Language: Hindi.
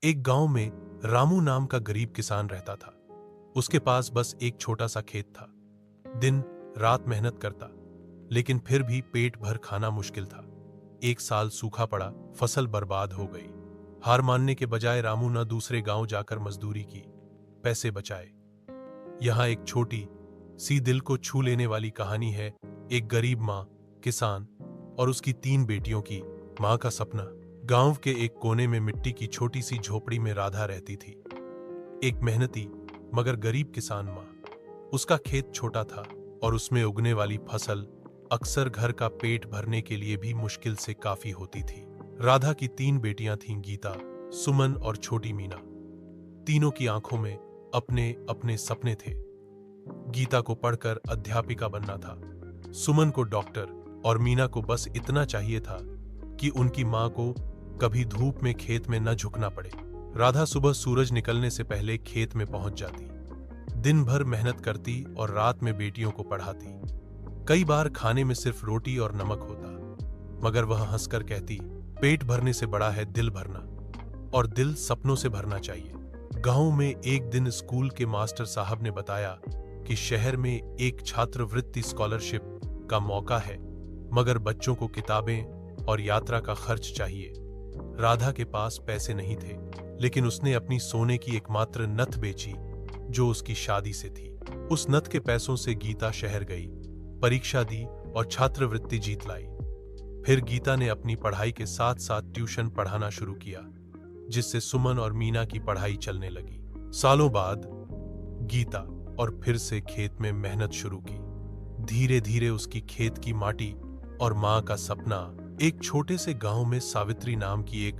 एक गांव में रामू नाम का गरीब किसान रहता था। उसके पास बस एक छोटा सा खेत था। दिन रात मेहनत करता, लेकिन फिर भी पेट भर खाना मुश्किल था। एक साल सूखा पड़ा, फसल बर्बाद हो गई। हार मानने के बजाय रामू न दूसरे गांव जाकर मजदूरी की, पैसे बचाए। यहां एक छोटी सी दिल को छू लेने वाली कहानी है, एक गरीब माँ, किसान और उसकी 3 बेटियों की। माँ का सपना। गांव के एक कोने में मिट्टी की छोटी सी झोपड़ी में राधा रहती थी, एक मेहनती मगर गरीब किसान माँ। उसका खेत छोटा था और उसमें उगने वाली फसल अक्सर घर का पेट भरने के लिए भी मुश्किल से काफी होती थी। राधा की 3 बेटियां थीं, गीता, सुमन और छोटी मीना। तीनों की आंखों में अपने अपने सपने थे। गीता को पढ़कर अध्यापिका बनना था, सुमन को डॉक्टर और मीना को बस इतना चाहिए था कि उनकी मां को कभी धूप में खेत में न झुकना पड़े। राधा सुबह सूरज निकलने से पहले खेत में पहुंच जाती, दिन भर मेहनत करती और रात में बेटियों को पढ़ाती। कई बार खाने में सिर्फ रोटी और नमक होता, मगर वह हंसकर कहती, पेट भरने से बड़ा है दिल भरना, और दिल सपनों से भरना चाहिए। गांव में एक दिन स्कूल के मास्टर साहब ने बताया कि शहर में एक छात्रवृत्ति स्कॉलरशिप का मौका है, मगर बच्चों को किताबें और यात्रा का खर्च चाहिए। राधा के पास पैसे नहीं थे, लेकिन उसने अपनी सोने की एकमात्र नथ बेची जो उसकी शादी से थी। उस नथ के पैसों से गीता शहर गई, परीक्षा दी और छात्रवृत्ति जीत लाई। फिर गीता ने अपनी पढ़ाई के साथ साथ ट्यूशन पढ़ाना शुरू किया, जिससे सुमन और मीना की पढ़ाई चलने लगी। सालों बाद गीता और फिर से खेत में मेहनत शुरू की। धीरे धीरे उसकी खेत की माटी और मां का सपना। एक छोटे से गांव में सावित्री नाम की एक